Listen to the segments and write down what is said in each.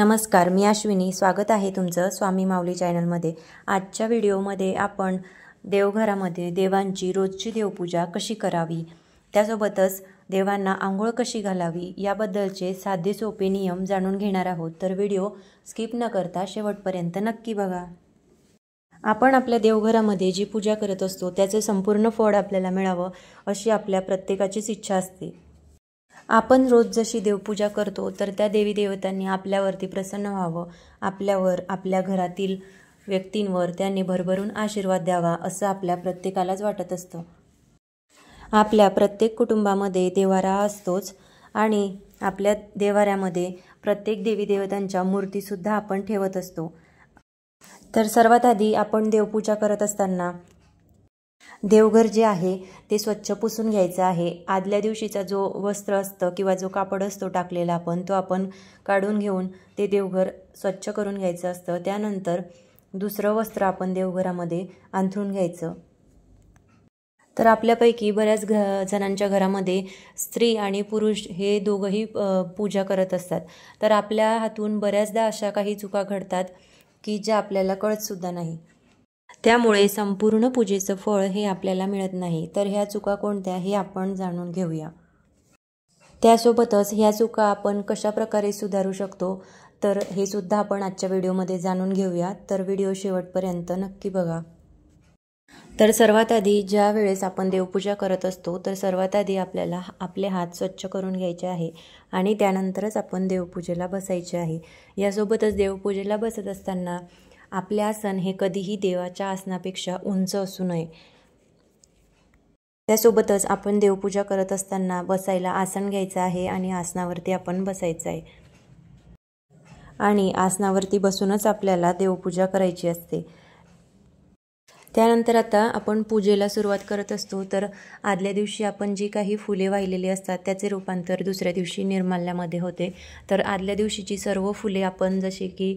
नमस्कार, मी अश्विनी. स्वागत आहे तुमचं स्वामी माऊली चॅनलमध्ये. आजच्या व्हिडिओमध्ये आपण देवघरामध्ये देवांची रोजची देवपूजा कशी करावी, त्यासोबतच देवांना आंघोळ कशी घालावी याबद्दलचे साधे सोपे नियम जाणून घेणार आहोत. तर व्हिडिओ स्किप न करता शेवटपर्यंत नक्की बघा. आपण आपल्या देवघरामध्ये जी पूजा करत असतो त्याचे संपूर्ण फळ आपल्याला मिळावं अशी आपल्या प्रत्येकाचीच इच्छा असते. आपण रोज जशी देवपूजा करतो तर त्या देवी देवतांनी आपल्यावरती प्रसन्न व्हावं, आपल्यावर, आपल्या घरातील व्यक्तींवर त्यांनी भरभरून आशीर्वाद द्यावा असं आपल्या प्रत्येकालाच वाटत असतं. आपल्या प्रत्येक कुटुंबामध्ये देवारा असतोच आणि आपल्या देवाऱ्यामध्ये प्रत्येक देवी देवतांच्या मूर्तीसुद्धा आपण ठेवत असतो. तर सर्वात आधी आपण देवपूजा करत असताना देवघर जे आहे ते स्वच्छ पुसून घ्यायचं आहे. आदल्या दिवशीचा जो वस्त्र असतं किंवा जो कापड असतो टाकलेला तो आपण काढून घेऊन ते देवघर स्वच्छ करून घ्यायचं असतं. त्यानंतर दुसरं वस्त्र आपण देवघरामध्ये अंथरून घ्यायचं. तर आपल्यापैकी बऱ्याच जणांच्या घरामध्ये स्त्री आणि पुरुष हे दोघंही पूजा करत असतात. तर आपल्या हातून बऱ्याचदा अशा काही चुका घडतात की ज्या आपल्याला कळतसुद्धा नाही. त्यामुळे संपूर्ण पूजेचं फळ हे आपल्याला मिळत नाही. तर ह्या चुका कोणत्या हे आपण जाणून घेऊया. त्यासोबतच ह्या चुका आपण कशा प्रकारे सुधारू शकतो तर हे सुद्धा आपण आजच्या व्हिडिओमध्ये जाणून घेऊया. तर व्हिडिओ शेवटपर्यंत नक्की बघा. तर सर्वात आधी ज्या वेळेस आपण देवपूजा करत असतो तर सर्वात आधी आपल्याला आपले हात स्वच्छ करून घ्यायचे आहे आणि त्यानंतरच आपण देवपूजेला बसायचे आहे. यासोबतच देवपूजेला बसत असताना आपले आसन हे कधीही देवाच्या आसनापेक्षा उंच असू नये. त्यासोबतच आपण देवपूजा करत असताना बसायला आसन घ्यायचं आहे आणि आसनावरती आपण बसायचं आहे आणि आसनावरती बसूनच आपल्याला देवपूजा करायची असते. त्यानंतर आता आपण पूजेला सुरुवात करत असतो. तर आदल्या दिवशी आपण जी काही फुले वाहिलेली असतात त्याचे रूपांतर दुसऱ्या दिवशी निर्माल्यामध्ये होते. तर आदल्या दिवशीची सर्व फुले आपण जसे की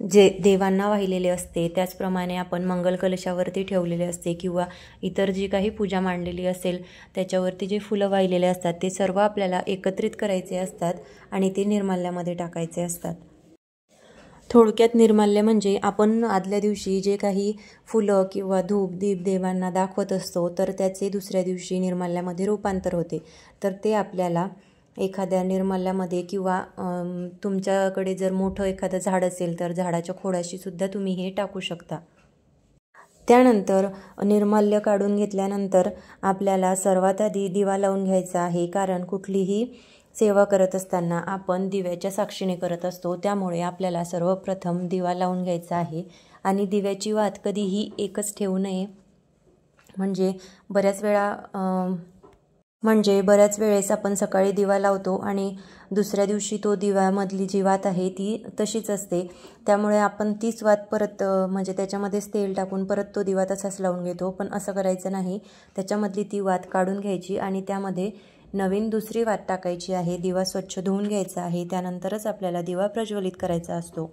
जे देवांना वाहिलेले असते त्याचप्रमाणे आपण मंगल कलशावरती ठेवलेले असते किंवा इतर जी काही पूजा मांडलेली असेल त्याच्यावरती जे फुलं वाहिलेले असतात ते सर्व आपल्याला एकत्रित करायचे असतात आणि ते निर्माल्यामध्ये टाकायचे असतात. थोडक्यात निर्माल्य म्हणजे आपण आदल्या दिवशी जे काही फुलं किंवा धूप दीप देवांना दाखवत असतो तर त्याचे दुसऱ्या दिवशी निर्माल्यामध्ये रूपांतर होते. तर ते आपल्याला एखाद्या निर्माल्यामध्ये किंवा तुमच्याकडे जर मोठं एखादं झाड असेल तर झाडाच्या खोडाशी सुद्धा तुम्ही हे टाकू शकता. त्यानंतर निर्माल्य काढून घेतल्यानंतर आपल्याला सर्वात आधी दिवा लावून घ्यायचा आहे. कारण कुठलीही सेवा करत असताना आपण दिव्याच्या साक्षीने करत असतो. त्यामुळे आपल्याला सर्वप्रथम दिवा लावून घ्यायचा आहे आणि दिव्याची वात कधीही एकच ठेवू नये. बऱ्याच वेळेस आपण सकाळी दिवा लावतो आणि दुसऱ्या दिवशी तो दिव्यामधली जी वात आहे ती तशीच असते. त्यामुळे आपण तीच वात परत त्याच्यामध्येच तेल टाकून परत तो दिवा तसाच लावून घेतो. पण असं करायचं नाही. त्याच्यामधली ती वात काढून घ्यायची आणि त्यामध्ये नवीन दुसरी वात टाकायची आहे. दिवा स्वच्छ धुवून घ्यायचा आहे. त्यानंतरच आपल्याला दिवा प्रज्वलित करायचा असतो.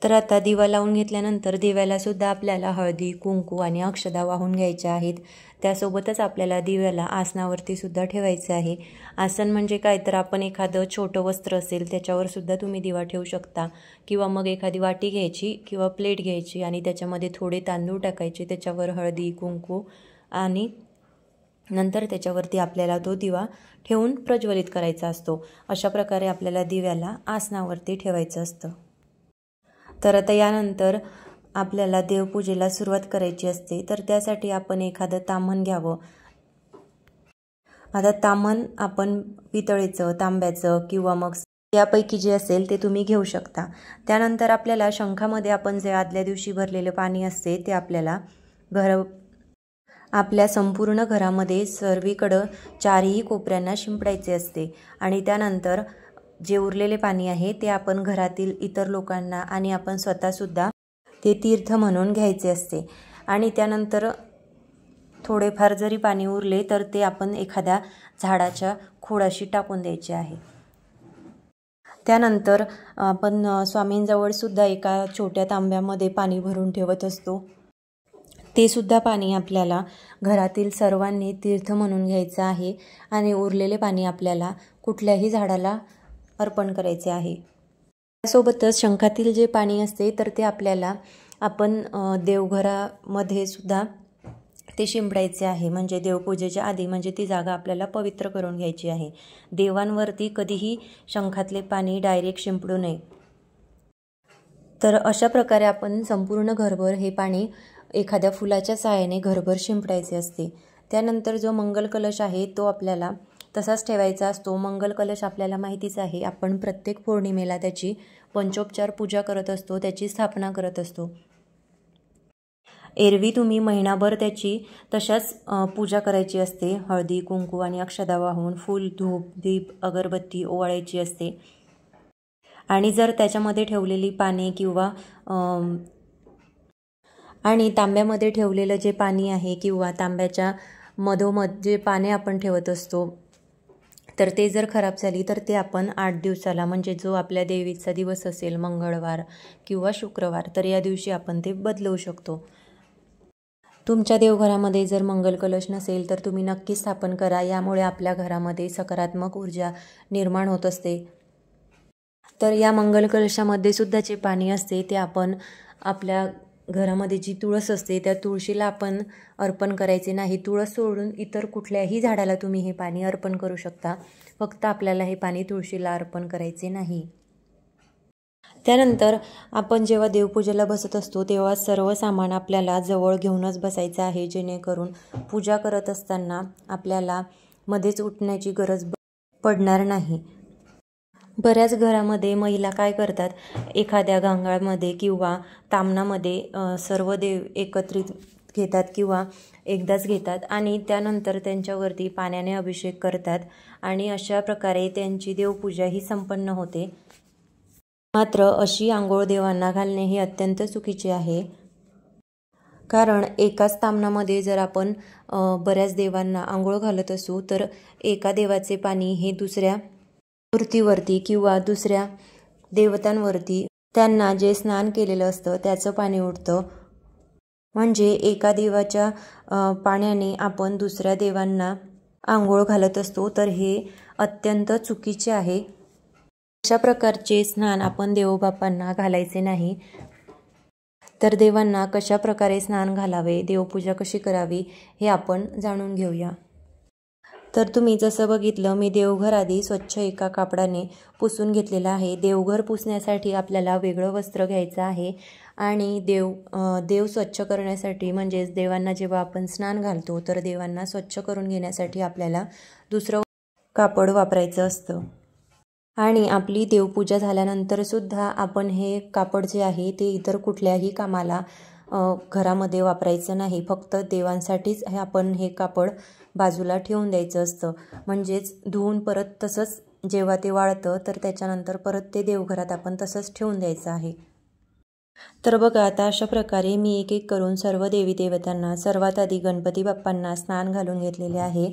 तर आता दिवा लावून घेतल्यानंतर दिव्याला सुद्धा आपल्याला हळदी कुंकू आणि अक्षदा वाहून घ्यायच्या आहेत. त्यासोबतच आपल्याला दिव्याला आसनावरती सुद्धा ठेवायचं आहे. आसन म्हणजे काय तर आपण एखादं छोटं वस्त्र असेल त्याच्यावर सुद्धा तुम्ही दिवा ठेवू शकता किंवा मग एखादी वाटी घ्यायची किंवा प्लेट घ्यायची आणि त्याच्यामध्ये थोडे तांदूळ टाकायचे, त्याच्यावर हळदी कुंकू आणि नंतर त्याच्यावरती आपल्याला तो दिवा ठेवून प्रज्वलित करायचा असतो. अशा प्रकारे आपल्याला दिव्याला आसनावरती ठेवायचं असतं. तर आता यानंतर आपल्याला देवपूजेला सुरुवात करायची असते. तर त्यासाठी आपण एखादं ताम्हण घ्यावं. आता ताम्हण आपण पितळेचं, तांब्याचं किंवा मग यापैकी जे असेल ते तुम्ही घेऊ शकता. त्यानंतर आपल्याला शंखामध्ये आपण जे आदल्या दिवशी भरलेलं पाणी असते ते आपल्या संपूर्ण घरामध्ये सर्वीकडं चारही कोपऱ्यांना शिंपडायचे असते आणि त्यानंतर जे उरलेले पाणी आहे ते आपण घरातील इतर लोकांना आणि आपण स्वतःसुद्धा ते तीर्थ म्हणून घ्यायचे असते. आणि त्यानंतर थोडेफार जरी पाणी उरले तर ते आपण एखाद्या झाडाच्या खोडाशी टाकून द्यायचे आहे. त्यानंतर आपण स्वामींजवळ सुद्धा एका छोट्या तांब्यामध्ये पाणी भरून ठेवत असतो. ते सुद्धा पाणी आपल्याला घरातील सर्वांनी तीर्थ म्हणून घ्यायचं आहे आणि उरलेले पाणी आपल्याला कुठल्याही झाडाला अर्पण करायचे आहे। त्यासोबतच शंखातील जे पाणी असते तर ते आपल्याला आपण देवघरामध्ये सुद्धा ते शिंपडायचे आहे। म्हणजे देवपूजेच्या आधी म्हणजे ती जागा आपल्याला पवित्र करून घ्यायची आहे। देवांवरती कधीही शंखातले पाणी डायरेक्ट शिंपडू नये। तर अशा प्रकारे आपण संपूर्ण घरभर हे पाणी एखाद्या फुलाच्या सहाय्याने घरभर शिंपडायचे असते। त्यानंतर जो मंगल कलश आहे तो आपल्याला तसाच ठेवायचा असतो। मंगल कलश आपल्याला माहितीच आहे, आपण प्रत्येक पौर्णिमेला त्याची पंचोपचार पूजा करत असतो, त्याची स्थापना करत असतो। एरवी तुम्ही महिनाभर त्याची तशाच पूजा करायची असते। हळदी कुंकू आणि अक्षदा वाहून फूल धूप दीप अगरबत्ती ओवाळायची असते। आणि जर त्याच्यामध्ये ठेवलेली पाने किंवा आणि तांब्यामध्ये ठेवलेलं जे पाणी आहे किंवा तांब्याच्या मधोमध जे पाने आपण ठेवत असतो तर ते जर खराब झाली तर ते आपण 8 दिवसाला म्हणजे जो आपल्या देवीचा दिवस असेल मंगळवार किंवा शुक्रवार तर या दिवशी आपण ते बदलवू शकतो। तुमच्या देवघरामध्ये जर मंगल कलश नसेल तर तुम्ही नक्की स्थापन करा। यामुळे आपल्या घरामध्ये सकारात्मक ऊर्जा निर्माण होत असते। तर या मंगल कलशामध्ये सुद्धा जे पाणी असते ते आपण आपल्या घरामध्ये जी तुळस असते त्या तुळशीला आपण अर्पण करायचे नाही। तुळस सोडून इतर कुठल्याही झाडाला तुम्ही हे पाणी अर्पण करू शकता, फक्त आपल्याला हे पाणी तुळशीला अर्पण करायचे नाही। त्यानंतर आपण जेव्हा देवपूजेला बसत असतो तेव्हा सर्व सामान आपल्याला जवळ घेऊनच बसायचं आहे, जेणेकरून पूजा करत असताना आपल्याला मध्येच उठण्याची गरज पडणार नाही। बऱ्याच घरामध्ये महिला काय करतात, एखाद्या गांगाळमध्ये किंवा तामणामध्ये सर्व देव एकत्रित घेतात किंवा एकदाच घेतात आणि त्यानंतर त्यांच्यावरती पाण्याने अभिषेक करतात आणि अशा प्रकारे त्यांची देवपूजा ही संपन्न होते। मात्र अशी आंघोळ देवांना घालणे हे अत्यंत चुकीचे आहे। कारण एकाच तामणामध्ये जर आपण बऱ्याच देवांना आंघोळ घालत असू तर एका देवाचे पाणी हे दुसऱ्या मूर्तीवरती किंवा दुसऱ्या देवतांवरती त्यांना जे स्नान केलेलं असतं त्याचं पाणी उडतं। म्हणजे एका देवाच्या पाण्याने आपण दुसऱ्या देवांना आंघोळ घालत असतो, तर हे अत्यंत चुकीचे आहे। अशा प्रकारचे स्नान आपण देवबापांना घालायचे नाही। तर देवांना कशा प्रकारे स्नान घालावे, देवपूजा कशी करावी हे आपण जाणून घेऊया। तर तुम्ही जसं बघितलं मी देवघर आधी स्वच्छ एका कापडाने पुसून घेतलेलं आहे। देवघर पुसण्यासाठी आपल्याला वेगळं वस्त्र घ्यायचं आहे आणि देव स्वच्छ करण्यासाठी म्हणजेच देवांना जेव्हा आपण स्नान घालतो तर देवांना स्वच्छ करून घेण्यासाठी आपल्याला दुसरं कापड वापरायचं असतं। आणि आपली देवपूजा झाल्यानंतर सुद्धा आपण हे कापड जे आहे ते इतर कुठल्याही कामाला घरामध्ये वापरायचं नाही। फक्त देवांसाठीच आपण हे कापड बाजूला ठेवून द्यायचं असतं। म्हणजेच धुवून परत तसंच जेव्हा ते वाळतं तर त्याच्यानंतर परत ते देवघरात आपण तसंच ठेवून द्यायचं आहे। तर बघा आता अशा प्रकारे मी एक एक करून सर्व देवी देवतांना सर्वात आधी गणपती बाप्पांना स्नान घालून घेतलेले आहे।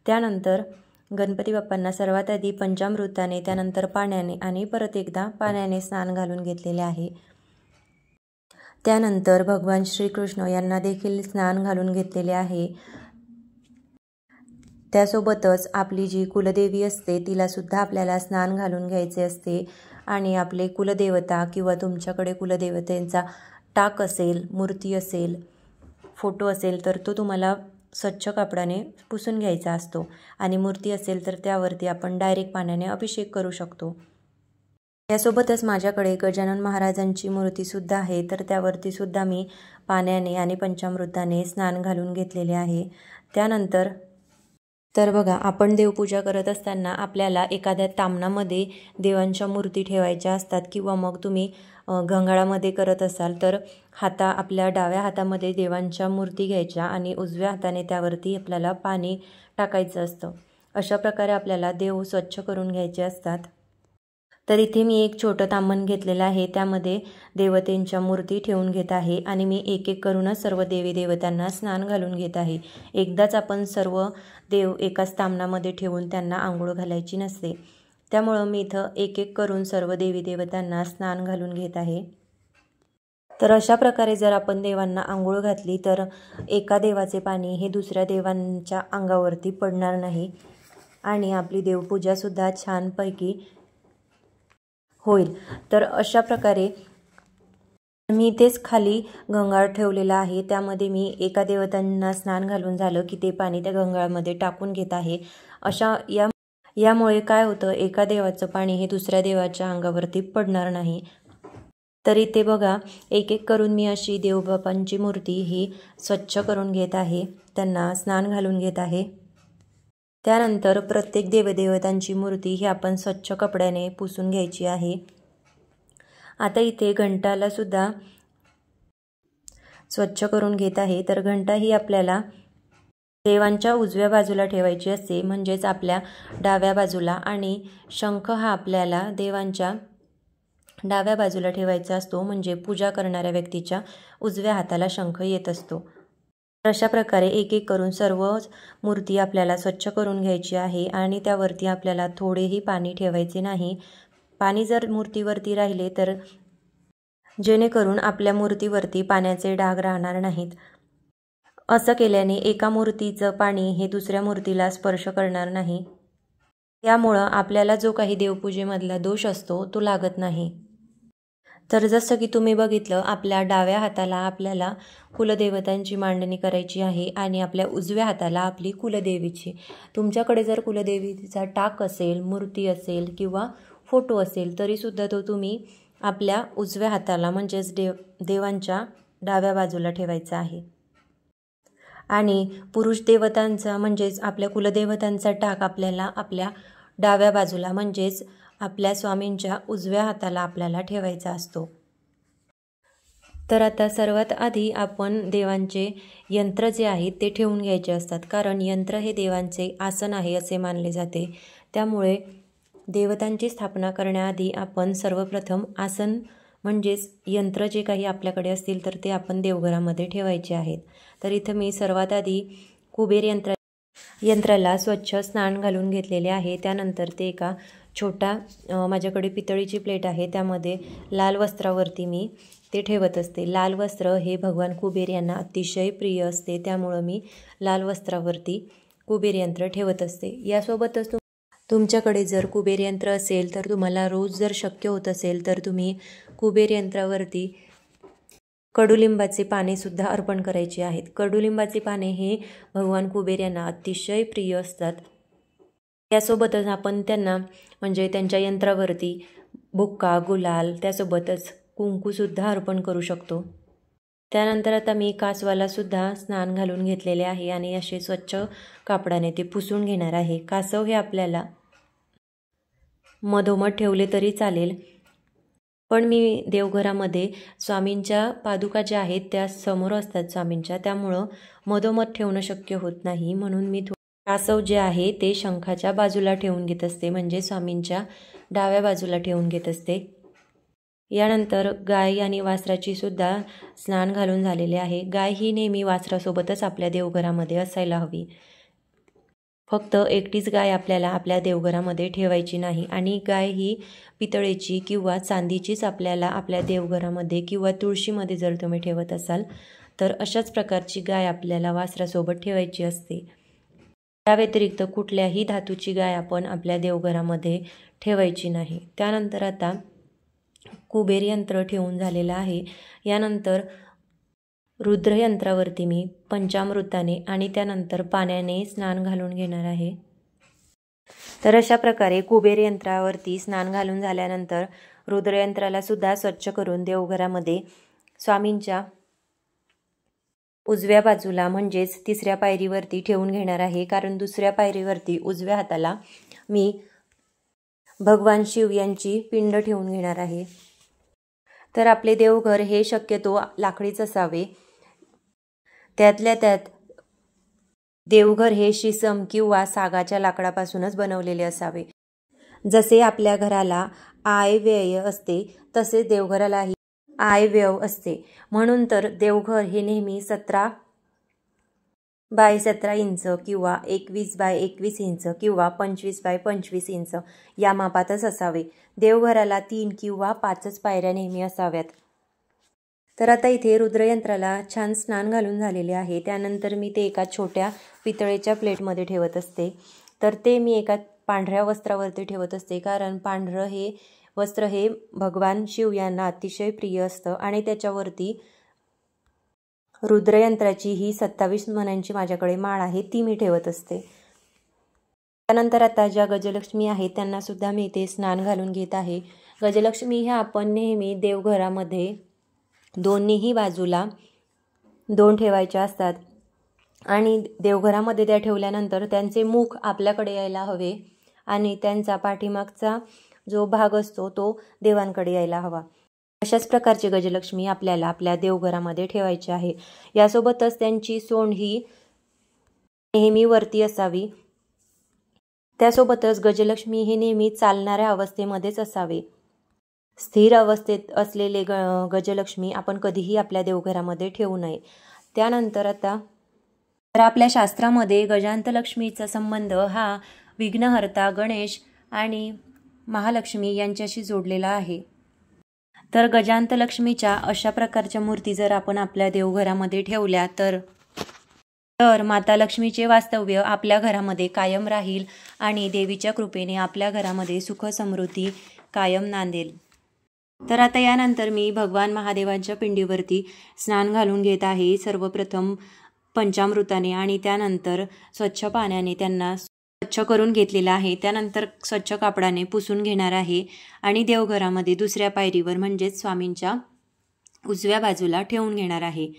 त्यानंतर गणपती बाप्पांना सर्वात आधी पंचामृताने त्यानंतर पाण्याने आणि परत एकदा पाण्याने स्नान घालून घेतलेले आहे। त्यानंतर भगवान श्रीकृष्ण यांना देखील स्नान घालून घेतलेले आहे। त्यासोबतच आपली जी कुलदेवी असते तिला सुद्धा आपल्याला स्नान घालून घ्यायचे असते आणि आपले कुलदेवता किंवा तुमच्याकडे कुलदेवतेंचा टाक असेल, मूर्ती असेल, फोटो असेल तर तो तुम्हाला स्वच्छ कापडाने पुसून घ्यायचा असतो आणि मूर्ती असेल तर त्यावरती आपण डायरेक्ट पाण्याने अभिषेक करू शकतो। यासोबतच माझ्याकडे गजानन महाराजांची मूर्ती सुद्धा आहे, तर त्यावरती सुद्धा मी पाण्याने आणि पंचामृताने स्नान घालून घेतलेले आहे। त्यानंतर तर बघा आपण देवपूजा करत असताना आपल्याला एखाद्या तामणामध्ये देवांच्या मूर्ती ठेवायच्या असतात किंवा मग तुम्ही घंगाळामध्ये करत असाल तर आपल्या डाव्या हातामध्ये देवांच्या मूर्ती घ्यायच्या आणि उजव्या हाताने त्यावरती आपल्याला पाणी टाकायचं असतं। अशा प्रकारे आपल्याला देव स्वच्छ करून घ्यायचे असतात। तर इथे मी एक छोटं तांबण घेतलेलं आहे, त्यामध्ये देवतेंच्या मूर्ती ठेवून घेत आहे आणि मी एक एक करूनच सर्व देवी देवतांना स्नान घालून घेत आहे। एकदाच आपण सर्व देव एकाच तांबणामध्ये ठेवून त्यांना आंघोळ घालायची नसते, त्यामुळं मी इथं एक एक करून सर्व देवी देवतांना स्नान घालून घेत आहे। तर अशा प्रकारे जर आपण देवांना आंघोळ घातली तर एका देवाचे पाणी हे दुसऱ्या देवांच्या अंगावरती पडणार नाही आणि आपली देवपूजासुद्धा छानपैकी होईल। तर अशा प्रकारे मी तेच खाली गंगाळ ठेवलेला आहे, त्यामध्ये मी एका देवतांना स्नान घालून झालं की ते पाणी त्या गंगाळमध्ये टाकून घेत आहे। यामुळे काय होतं, एका देवाचं पाणी हे दुसऱ्या देवाच्या अंगावरती पडणार नाही। तर इथे बघा, एक एक करून मी अशी देवबापांची मूर्ती ही स्वच्छ करून घेत आहे, त्यांना स्नान घालून घेत आहे। त्यानंतर प्रत्येक देवदेवतांची मूर्ती ही आपण स्वच्छ कपड्याने पुसून घ्यायची आहे। आता इथे घंटाला सुद्धा स्वच्छ करून घेत आहे। तर घंटा ही आपल्याला देवांच्या उजव्या बाजूला ठेवायची असते, म्हणजेच आपल्या डाव्या बाजूला, आणि शंख हा आपल्याला देवांच्या डाव्या बाजूला ठेवायचा असतो, म्हणजे पूजा करणाऱ्या व्यक्तीच्या उजव्या हाताला शंख येत असतो। तर अशा प्रकारे एक एक करून सर्व मूर्ती आपल्याला स्वच्छ करून घ्यायची आहे आणि त्यावरती आपल्याला थोडेही पाणी ठेवायचे नाही। पाणी जर मूर्तीवरती राहिले तर जेणेकरून आपल्या मूर्तीवरती पाण्याचे डाग राहणार नाहीत। असं केल्याने एका मूर्तीचं पाणी हे दुसऱ्या मूर्तीला स्पर्श करणार नाही, त्यामुळं आपल्याला जो काही देवपूजेमधला दोष असतो तो लागत नाही। तर जसं की तुम्ही बघितलं, आपल्या डाव्या हाताला आपल्याला कुलदेवतांची मांडणी करायची आहे आणि आपल्या उजव्या हाताला आपली कुलदेवीची। तुमच्याकडे जर कुलदेवीचा टाक असेल, मूर्ती असेल किंवा फोटो असेल तरीसुद्धा तो तुम्ही आपल्या उजव्या हाताला म्हणजेच देवांच्या डाव्या बाजूला ठेवायचा आहे। आणि पुरुष देवतांचा म्हणजेच आपल्या कुलदेवतांचा टाक आपल्याला आपल्या डाव्या बाजूला म्हणजेच आपल्या स्वामींच्या उजव्या हाताला आपल्याला ठेवायचा असतो। तर आता सर्वात आधी आपण देवांचे यंत्र जे आहेत ते ठेवून घ्यायचे असतात, कारण यंत्र हे देवांचे आसन आहे असे मानले जाते। त्यामुळे देवतांची स्थापना करण्याआधी आपण सर्वप्रथम आसन म्हणजेच यंत्र जे काही आपल्याकडे असतील तर ते आपण देवघरामध्ये ठेवायचे आहेत। तर इथं मी सर्वात आधी कुबेर यंत्राला स्वच्छ स्नान घालून घेतलेले आहे। त्यानंतर ते एका छोटा माझ्याकडे पितळीची प्लेट आहे, त्यामध्ये लाल वस्त्रावरती मी ते ठेवत असते। लाल वस्त्र हे भगवान कुबेर यांना अतिशय प्रिय असते, त्यामुळं मी लाल वस्त्रावरती कुबेर यंत्र ठेवत असते। यासोबतच तुमच्याकडे जर कुबेर यंत्र असेल तर तुम्हाला रोज जर शक्य होत असेल तर तुम्ही कुबेर यंत्रावरती कडुलिंबाचे पाने सुद्धा अर्पण करायचे आहेत। कडुलिंबाचे पाने हे भगवान कुबेर यांना अतिशय प्रिय असतात। यासोबतच आपण त्यांना म्हणजे त्यांच्या यंत्रावरती बुक्का, गुलाल, त्यासोबतच कुंकूसुद्धा अर्पण करू शकतो। त्यानंतर आता मी कासवाला सुद्धा स्नान घालून घेतलेले आहे आणि असे स्वच्छ कापडाने ते पुसून घेणार आहे। कासव हे आपल्याला मधोमध ठेवले तरी चालेल, पण मी देवघरामध्ये स्वामींच्या पादुका ज्या आहेत त्या समोर असतात स्वामींच्या, त्यामुळं मधोमध ठेवणं शक्य होत नाही, म्हणून मी कासव जे आहे ते शंखाच्या बाजूला ठेवून घेत असते, म्हणजे स्वामींच्या डाव्या बाजूला ठेवून घेत असते। यानंतर गाय आणि वासराची सुद्धा स्नान घालून झालेले आहे। गाय ही नेहमी वासरासोबतच आपल्या देवघरामध्ये असायला हवी। फक्त एकटीच गाय आपल्याला आपल्या देवघरामध्ये ठेवायची नाही, आणि गाय ही पितळेची किंवा चांदीचीच आपल्याला आपल्या देवघरामध्ये किंवा तुळशीमध्ये जर तुम्ही ठेवत असाल तर अशाच प्रकारची गाय आपल्याला वासरासोबत ठेवायची असते। त्या व्यतिरिक्त कुठल्याही धातूची गाय आपण आपल्या देवघरामध्ये ठेवायची नाही। त्यानंतर आता कुबेर यंत्र ठेवून झालेलं आहे। यानंतर रुद्रयंत्रावरती मी पंचामृताने आणि त्यानंतर पाण्याने स्नान घालून घेणार आहे। तर अशा प्रकारे कुबेर यंत्रावरती स्नान घालून झाल्यानंतर रुद्रयंत्राला सुद्धा स्वच्छ करून देवघरामध्ये स्वामींच्या उजव्या बाजूला म्हणजेच तिसऱ्या पायरीवरती ठेवून घेणार आहे, कारण दुसऱ्या पायरीवरती उजव्या हाताला मी भगवान शिव यांची पिंड ठेवून घेणार आहे। तर आपले देवघर हे शक्यतो लाकडीच असावे, त्यातल्या त्यात देवघर हे शिसम किंवा सागाच्या लाकडापासूनच बनवलेले असावे। जसे आपल्या घराला आयव्यय असते तसे देवघरालाही आयव्यय असते, म्हणून तर देवघर हे नेहमी 17 बाय 17 इंच किंवा 21 बाय 21 इंच किंवा 25 बाय 25 इंच या मापातच असावे। देवघराला 3 किंवा 5च पायऱ्या नेहमी असाव्यात। तर आता इथे रुद्रयंत्राला छान स्नान घालून झालेले आहे। त्यानंतर मी ते एका छोट्या पितळेच्या प्लेटमध्ये ठेवत असते। तर ते मी एका पांढऱ्या वस्त्रावरती ठेवत असते, कारण पांढरं हे वस्त्र हे भगवान शिव यांना अतिशय प्रिय असतं आणि त्याच्यावरती रुद्रयंत्राची ही 27 मण्यांची माझ्याकडे माळ आहे, ती मी ठेवत असते। त्यानंतर आता ज्या गजलक्ष्मी आहेत त्यांना सुद्धा मी इथे स्नान घालून घेत आहे। गजलक्ष्मी ह्या आपण नेहमी देवघरामध्ये दोन्हीही बाजूला 2 ठेवायच्या असतात आणि देवघरामध्ये त्या ठेवल्यानंतर त्यांचे मुख आपल्याकडे यायला हवे आणि त्यांचा पाठीमागचा जो भाग असतो तो देवांकडे यायला हवा। अशाच प्रकारची गजलक्ष्मी आपल्याला आपल्या देवघरामध्ये ठेवायची आहे। यासोबतच त्यांची सोंड ही नेहमी वरती असावी। त्यासोबतच गजलक्ष्मी हे नेहमी चालणाऱ्या अवस्थेमध्येच असावे। स्थिर अवस्थेत असलेले गजलक्ष्मी आपण कधीही आपल्या देवघरामध्ये ठेवू नये। त्यानंतर आता तर आपल्या शास्त्रामध्ये गजांतलक्ष्मीचा संबंध हा विघ्नहर्ता गणेश आणि महालक्ष्मी यांच्याशी जोडलेला आहे। तर गजांतलक्ष्मीच्या अशा प्रकारच्या मूर्ती जर आपण आपल्या देवघरामध्ये ठेवल्या तर माता लक्ष्मीचे वास्तव्य आपल्या घरामध्ये कायम राहील आणि देवीच्या कृपेने आपल्या घरामध्ये सुख समृद्धी कायम नांदेल। तर आता यानंतर मी भगवान महादेवांच्या पिंडीवरती स्नान घालून घेत आहे। सर्वप्रथम पंचामृताने आणि त्यानंतर स्वच्छ पाण्याने त्यांना स्वच्छ करून घेतलेला आहे। त्यानंतर स्वच्छ कापडाने पुसून घेणार आहे आणि देवघरामध्ये दुसऱ्या पायरीवर म्हणजेच स्वामींच्या उजव्या बाजूला ठेवून घेणार आहे।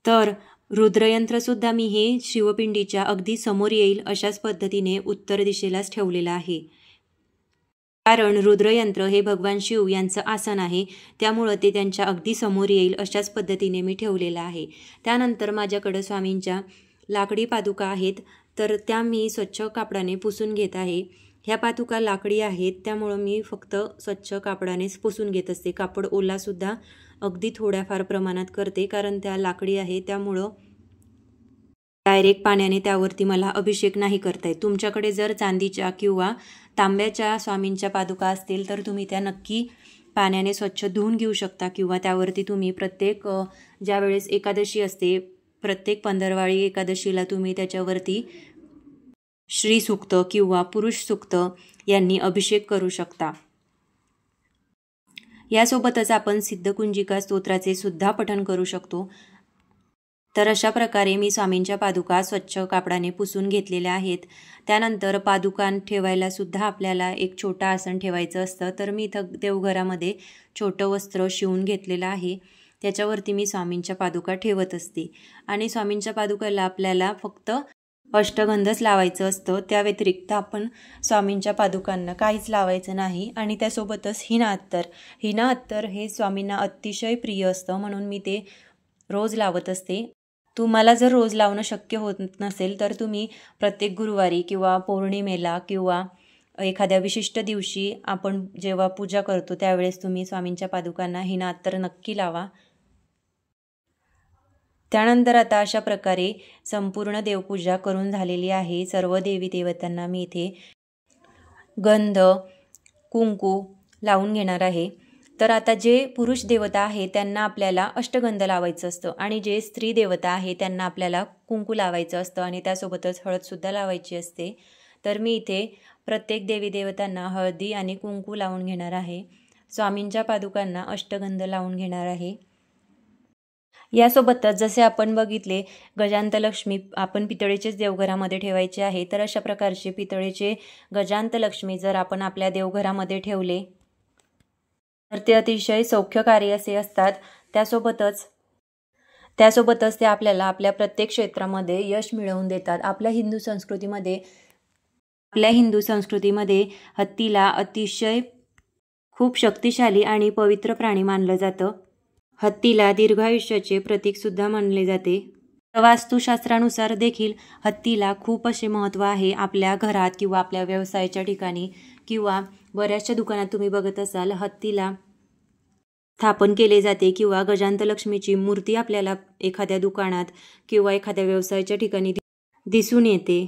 तर रुद्रयंत्र सुद्धा मी हे शिवपिंडीच्या अगदी समोर येईल अशाच पद्धतीने उत्तर दिशेलाच ठेवलेलं आहे, कारण रुद्रयंत्र हे भगवान शिव यांचं आसन आहे, त्यामुळं ते त्यांच्या अगदी समोर येईल अशाच पद्धतीने मी ठेवलेलं आहे। त्यानंतर माझ्याकडे स्वामींच्या लाकडी पादुका आहेत, तर त्या मी स्वच्छ कापडाने पुसून घेत आहे। ह्या पादुका लाकडी आहेत, त्यामुळं मी फक्त स्वच्छ कापडानेच पुसून घेत असते। कापड ओलासुद्धा अगदी थोड्याफार प्रमाणात करते, कारण त्या लाकडी आहे त्यामुळं डायरेक्ट पाण्याने त्यावरती मला अभिषेक नाही करता येत। तुमच्याकडे जर चांदीच्या किंवा तांब्याच्या स्वामींच्या पादुका असतील तर तुम्ही त्या नक्की पाण्याने स्वच्छ धुवून घेऊ शकता किंवा त्यावरती तुम्ही प्रत्येक ज्यावेळेस एकादशी असते प्रत्येक 15वारी एकादशीला तुम्ही त्याच्यावरती श्री सूक्त किंवा पुरुष सूक्त यांनी अभिषेक करू शकता। यासोबतच आपण सिद्धकुंजिका स्तोत्राचे सुद्धा पठण करू शकतो। तर अशा प्रकारे मी स्वामींच्या पादुका स्वच्छ कापडाने पुसून घेतलेल्या आहेत। त्यानंतर पादुका ठेवायला सुद्धा आपल्याला एक छोटा आसन ठेवायचं असतं, तर मी इथं देवघरामध्ये छोटं वस्त्र शिवून घेतलेलं आहे, त्याच्यावरती मी स्वामींच्या पादुका ठेवत असते। आणि स्वामींच्या पादुकाला आपल्याला फक्त अष्टगंधच लावायचं असतं, त्या व्यतिरिक्त आपण स्वामींच्या पादुकांना काहीच लावायचं नाही। आणि त्यासोबतच हिना अत्तर हे स्वामींना अतिशय प्रिय असतं, म्हणून मी ते रोज लावत असते। तुम्हाला जर रोज लावणं शक्य होत नसेल तर तुम्ही प्रत्येक गुरुवारी किंवा पौर्णिमेला किंवा एखाद्या विशिष्ट दिवशी आपण जेव्हा पूजा करतो त्यावेळेस तुम्ही स्वामींच्या पादुकांना हिना अत्तर नक्की लावा। त्यानंतर आता अशा प्रकारे संपूर्ण देवपूजा करून झालेली आहे। सर्व देवी देवतांना मी इथे गंध कुंकू लावून घेणार आहे। तर आता जे पुरुष देवता आहे त्यांना आपल्याला अष्टगंध लावायचं असतं आणि जे स्त्री देवता आहे त्यांना आपल्याला कुंकू लावायचं असतं आणि त्यासोबतच हळदसुद्धा लावायची असते। तर मी इथे प्रत्येक देवी देवतांना हळदी आणि कुंकू लावून घेणार आहे। स्वामींच्या पादुकांना अष्टगंध लावून घेणार आहे। यासोबतच जसे आपण बघितले गजांतलक्ष्मी आपण पितळेचेच देवघरामध्ये ठेवायचे आहे, तर अशा प्रकारचे पितळेचे गजांतलक्ष्मी जर आपण आपल्या देवघरामध्ये ठेवले तर ते अतिशय सौख्यकारी असे असतात। त्यासोबतच ते आपल्याला आपल्या प्रत्येक क्षेत्रामध्ये यश मिळवून देतात। आपल्या हिंदू संस्कृतीमध्ये हत्तीला अतिशय खूप शक्तिशाली आणि पवित्र प्राणी मानलं जातं। हत्तीला दीर्घायुष्याचे प्रतीक सुद्धा मानले जाते। वास्तुशास्त्रानुसार देखील हत्तीला खूप असे महत्त्व आहे। आपल्या घरात किंवा आपल्या व्यवसायाच्या ठिकाणी किंवा बऱ्याचशा दुकानात तुम्ही बघत असाल हत्तीला स्थापन केले जाते किंवा गजांतलक्ष्मीची मूर्ती आपल्याला एखाद्या दुकानात किंवा एखाद्या व्यवसायाच्या ठिकाणी दिसून येते।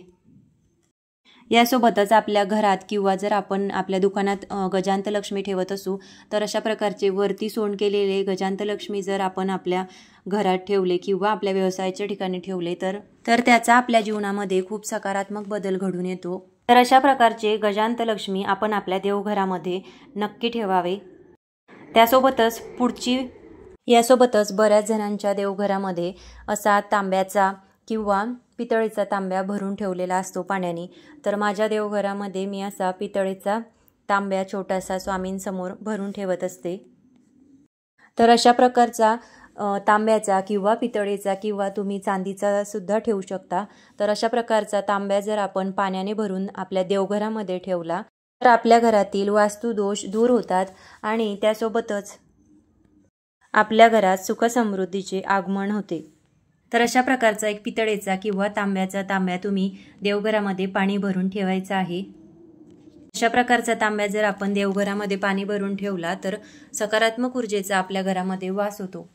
यासोबतच आपल्या घरात किंवा जर आपण आपल्या दुकानात गजांतलक्ष्मी ठेवत असू तर अशा प्रकारचे वरती सोंड केलेले गजांतलक्ष्मी जर आपण आपल्या घरात ठेवले किंवा आपल्या व्यवसायाच्या ठिकाणी ठेवले तर त्याचा आपल्या जीवनामध्ये खूप सकारात्मक बदल घडून येतो। तर अशा प्रकारचे गजांत लक्ष्मी आपण आपल्या देवघरामध्ये नक्की ठेवावे। यासोबतच बऱ्याच जणांच्या देवघरामध्ये असा तांब्याचा किंवा पितळेचा तांब्या भरून ठेवलेला असतो पाण्याने। तर माझ्या देवघरामध्ये मी असा पितळेचा तांब्या छोटासा स्वामींसमोर भरून ठेवत असते। तर अशा प्रकारचा तांब्याचा किंवा पितळेचा किंवा तुम्ही चांदीचा सुद्धा ठेवू शकता। तर अशा प्रकारचा तांब्या जर आपण पाण्याने भरून आपल्या देवघरामध्ये ठेवला तर आपल्या घरातील वास्तुदोष दूर होतात आणि त्यासोबतच आपल्या घरात सुख समृद्धीचे आगमन होते। तर अशा प्रकारचा एक पितळेचा किंवा तांब्याचा तांब्या तुम्ही देवघरामध्ये पाणी भरून ठेवायचा आहे। अशा प्रकारचा तांब्या जर आपण देवघरामध्ये पाणी भरून ठेवला तर सकारात्मक ऊर्जेचा आपल्या घरामध्ये वास होतो।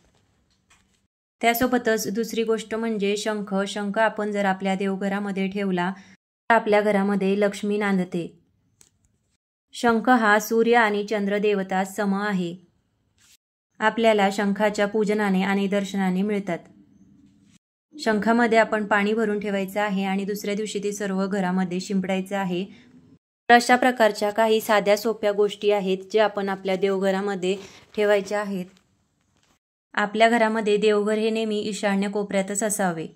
त्यासोबतच दुसरी गोष्ट म्हणजे शंख आपण जर आपल्या देवघरामध्ये ठेवला तर आपल्या घरामध्ये लक्ष्मी नांदते। शंख हा सूर्य आणि चंद्र देवता सम आहे। आपल्याला शंखाच्या पूजनाने आणि दर्शनाने मिळतात। शंखामध्ये आपण पाणी भरून ठेवायचं आहे आणि दुसऱ्या दिवशी ते सर्व घरामध्ये शिंपडायचं आहे। तर अशा प्रकारच्या काही साध्या सोप्या गोष्टी आहेत जे आपण आपल्या देवघरामध्ये ठेवायच्या आहेत। आपल्या घरामध्ये देवघर हे नेहमी ईशान्य कोपऱ्यातच असावे।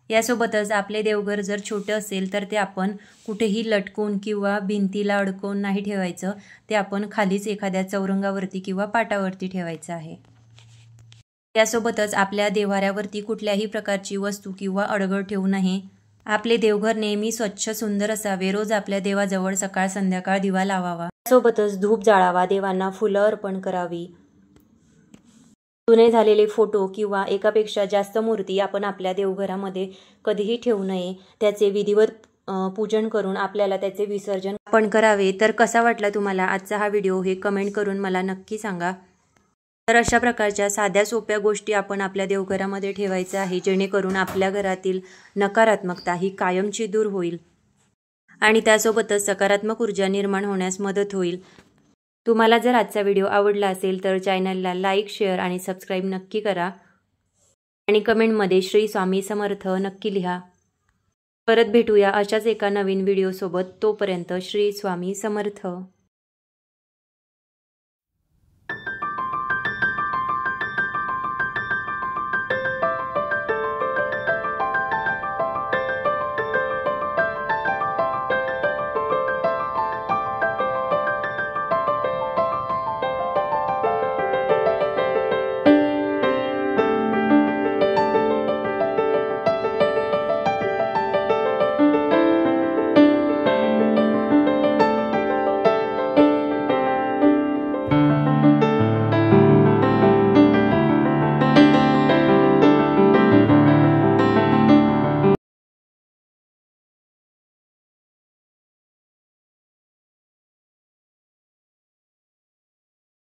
यासोबतच आपले देवघर जर छोटे असेल तर ते आपण कुठेही लटकून किंवा भिंतीला अडकवून नाही ठेवायचं, ते आपण खालीच एखाद्या चौरंगावरती किंवा पाटावरती ठेवायचं आहे। यासोबतच आपल्या देव्हाऱ्यावरती कुठल्याही प्रकारची वस्तू किंवा अडगळ ठेवू नये। आपले देवघर नेहमी स्वच्छ सुंदर असावे। रोज आपल्या देवाजवळ सकाळ संध्याकाळ दिवा लावावा। त्यासोबतच धूप जाळावा, देवांना फुलं अर्पण करावी। जुने झालेले फोटो किंवा एकापेक्षा जास्त मूर्ती आपण आपल्या देवघरामध्ये कधीही ठेवू नये। त्याचे विधिवत पूजन करून आपल्याला त्याचे विसर्जन आपण करावे। तर कसा वाटला तुम्हाला आजचा हा व्हिडिओ हे कमेंट करून मला नक्की सांगा। तर अशा प्रकारच्या साध्या सोप्या गोष्टी आपण आपल्या देवघरामध्ये ठेवायच्या आहे जेणेकरून आपल्या घरातील नकारात्मकता ही कायमची दूर होईल आणि त्यासोबतच सकारात्मक ऊर्जा निर्माण होण्यास मदत होईल। तुम्हाला जर आजचा व्हिडिओ आवडला असेल तर चॅनलला लाईक, शेअर आणि सबस्क्राईब नक्की करा आणि कमेंटमध्ये श्री स्वामी समर्थ नक्की लिहा। परत भेटूया अशाच एका नवीन व्हिडिओसोबत। तोपर्यंत श्री स्वामी समर्थ।